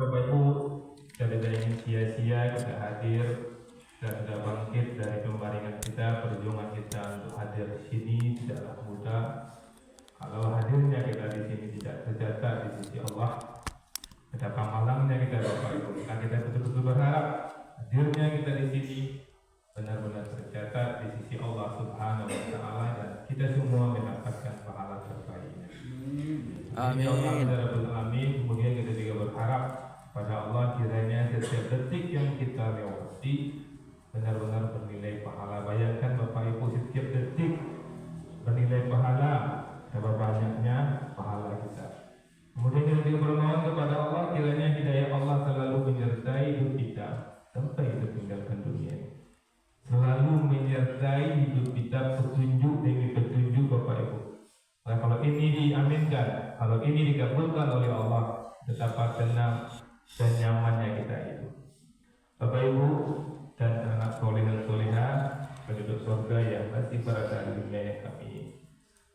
Bapak Ibu, kita tidak ingin sia-sia kita hadir dan sudah bangkit dari pembaringan kita. Perjuangan kita untuk hadir di sini tidaklah mudah. Kalau hadirnya kita di sini tidak tercatat di sisi Allah, betapa malangnya kita Bapak Ibu. Maka kita betul-betul berharap hadirnya kita di sini benar-benar tercatat di sisi Allah Subhanahu wa Ta'ala, dan kita semua mendapatkan pahala terbaiknya. Amin. Kemudian kita juga berharap pada Allah kiranya setiap detik yang kita lewati benar-benar bernilai pahala. Bayangkan Bapak Ibu, setiap detik bernilai pahala, berapa banyaknya pahala kita. Kemudian kita juga bermohon kepada Allah kiranya hidayah Allah selalu menyertai hidup kita sampai kita tinggalkan dunia. Selalu menyertai hidup kita petunjuk demi petunjuk Bapak Ibu. Nah, kalau ini diaminkan, kalau ini dikabulkan oleh Allah, betapa tenang dan nyamannya kita hidup. Bapak Ibu dan anak soleh-solehah penduduk surga yang masih berada di dunia, kami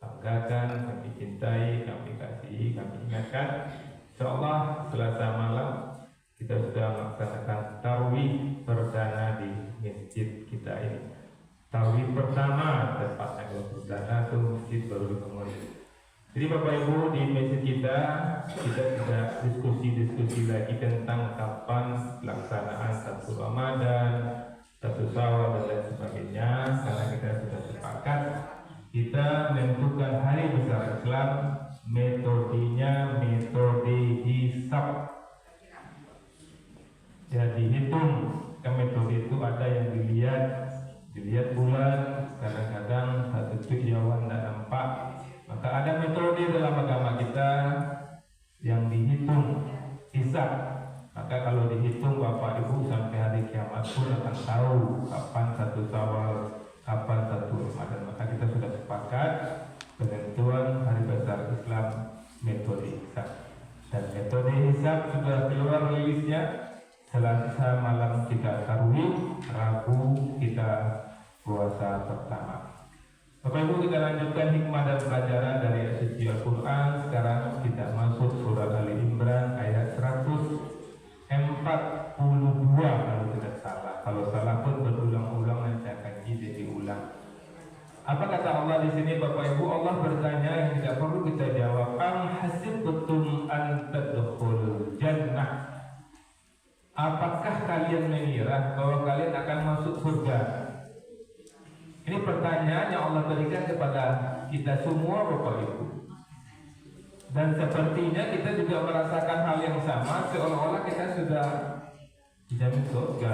banggakan, kami cintai, kami kasihi, kami ingatkan. Insyaallah Selasa malam kita sudah melaksanakan tarawih perdana di masjid kita ini. Tarawih pertama, tepatnya kalau perdana itu masjid baru dibangun. Jadi Bapak Ibu, di masjid kita sudah diskusi lagi tentang kapan pelaksanaan satu Ramadan, satu Syawal dan lain sebagainya. Karena kita sudah sepakat, kita menentukan hari besar Islam, metodenya metode hisab. Jadi hitung ke metode itu ada yang dilihat bulan, kadang-kadang satu tujuan tidak nampak. Maka ada metode dalam agama kita yang dihitung hisab. Maka kalau dihitung Bapak Ibu sampai hari kiamat pun akan tahu kapan satu Syawal, kapan satu Ramadan. Maka kita sudah sepakat penentuan hari besar Islam metode hisab. Dan metode hisab sudah keluar rilisnya. Selasa malam kita tarawih, Rabu kita puasa pertama. Bapak Ibu, kita lanjutkan hikmah dan pelajaran dari suci Al-Quran. Sekarang kita masuk surah Ali Imran ayat 142 kalau tidak salah. Kalau salah pun berulang-ulang nanti akan diulang. Apa kata Allah di sini Bapak Ibu? Allah bertanya yang tidak perlu kita jawab. Am hasibtum an tadkhulul jannah? Apakah kalian mengira bahwa kalian akan masuk surga? Ini pertanyaan yang Allah berikan kepada kita semua Bapak Ibu. Dan sepertinya kita juga merasakan hal yang sama, seolah-olah kita sudah dijamin surga.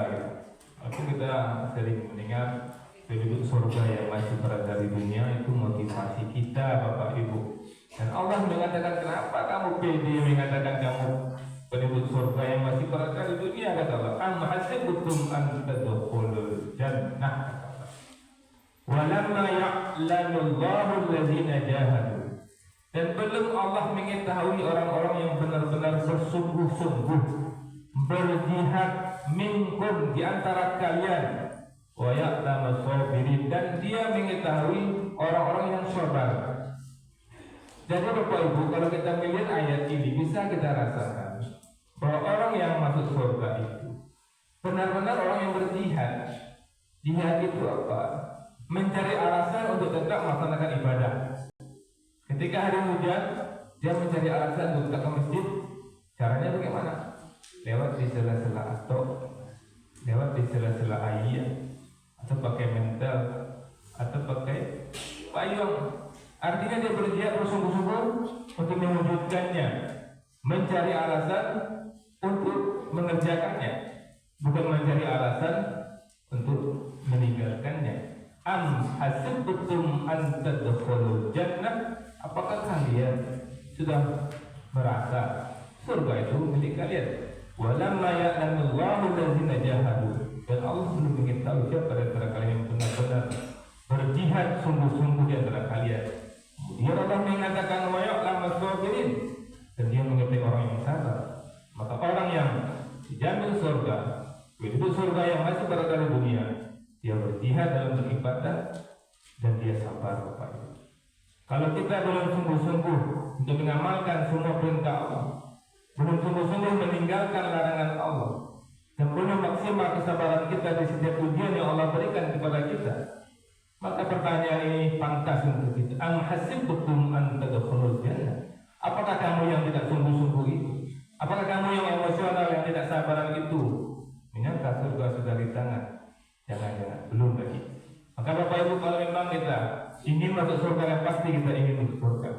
Aku kita sering mendengar penduduk surga yang masih berada di dunia itu motivasi kita Bapak Ibu. Dan Allah mengatakan, kenapa kamu pede mengatakan kamu penduduk surga yang masih berada di dunia? Kata Allah, am hasibtum an tadkhulul jannah walamma ya'lamullahu allazina jahadu. Dan belum Allah mengetahui orang-orang yang benar-benar bersungguh-sungguh berjihad minkum di antara kalian, wa ya'lamus sabirin, dan dia mengetahui orang-orang yang sabar. Jadi Bapak Ibu, kalau kita melihat ayat ini bisa kita rasakan bahwa orang yang masuk surga itu benar-benar orang yang berjihad. Jihad itu apa? Mencari alasan untuk tetap melaksanakan ibadah. Ketika hari hujan, dia mencari alasan untuk datang ke masjid. Caranya bagaimana? Lewat di sela-sela lewat di sela-sela air, atau pakai mental, atau pakai payung. Artinya dia berjihad bersungguh-sungguh untuk mewujudkannya, mencari alasan untuk mengerjakannya, bukan mencari alasan untuk meninggalkannya. Am hasibtum an tadkhulul jannah? Apakah kalian sudah merasa surga itu milik kalian? Walamma ya'lamullahu allazina jahadu, dan Allah belum mengetahui siapa di antara kalian yang benar-benar berjihad sungguh-sungguh di antara kalian. Kemudian Allah mengatakan wa ya'lamus sabirin, dan dia mengetahui orang yang sabar. Maka orang yang dijamin surga, penduduk surga yang masih berada di dunia, dia berjihad dalam beribadah dan dia sabar Bapak Ibu. Kalau kita belum sungguh-sungguh untuk mengamalkan semua perintah Allah, belum sungguh-sungguh meninggalkan larangan Allah, dan belum maksimal kesabaran kita di setiap ujian yang Allah berikan kepada kita, maka pertanyaan ini pantas untuk kita. Am hasibtum an tadkhulul jannah? Apakah kamu yang tidak sungguh-sungguh itu? Apakah kamu yang emosional, yang tidak sabaran itu menyangka surga sudah di tangan? Jangan-jangan, belum lagi. Maka Bapak Ibu, kalau memang kita ingin masuk surga, yang pasti kita ingin masuk surga,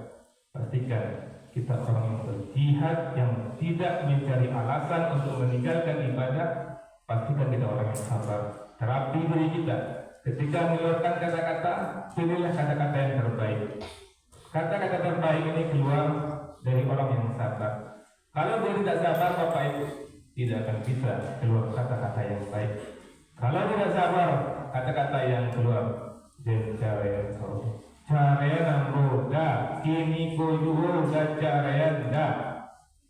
pastikan kita orang yang berjihad, yang tidak mencari alasan untuk meninggalkan ibadah. Pastikan kita orang yang sabar. Terapi diri kita ketika mengeluarkan kata-kata, pilihlah kata-kata yang terbaik. Kata-kata terbaik ini keluar dari orang yang sabar. Kalau dia tidak sabar, Bapak Ibu, tidak akan bisa keluar kata-kata yang baik. Kalau tidak sabar, kata-kata yang keluar jencareen kau, careen roda, kini kojuho careen da.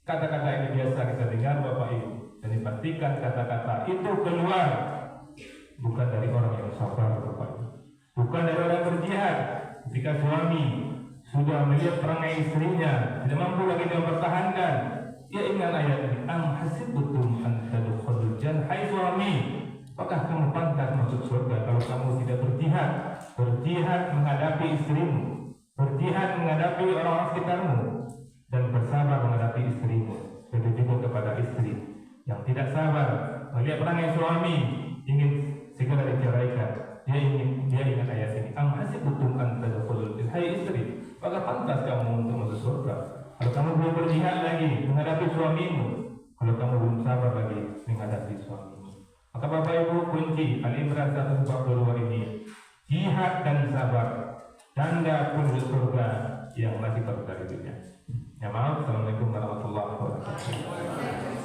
Kata-kata ini biasa kita dengar, Bapak Ibu, dan dipastikan kata-kata itu keluar bukan dari orang yang sabar, Bapak Ibu, bukan dari orang yang berjihad. Ketika suami sudah melihat perangai istrinya tidak mampu lagi dia mempertahankan, dia ingat ayat ini, am hasibtum an tadkhulul jannah. Hai suami, apakah kamu pantas masuk surga kalau kamu tidak berjihad? Berjihad menghadapi istrimu, berjihad menghadapi orang-orang sekitarmu, dan bersabar menghadapi istrimu. Begitu juga kepada istri yang tidak sabar melihat perangai suami ingin segera diceraikan, dia ingat ayat ini, am hasibtum an tadkhulul jannah. Hai istri, apakah pantas kamu untuk masuk surga kalau kamu belum berjihad lagi menghadapi suamimu, kalau kamu belum sabar lagi menghadapi suamimu? Maka Bapak Ibu, kunci Al-Imran 142 ini, jihad dan sabar, tanda penduduk surga yang masih baru dari dunia. Ya maaf, Assalamualaikum warahmatullahi wabarakatuh.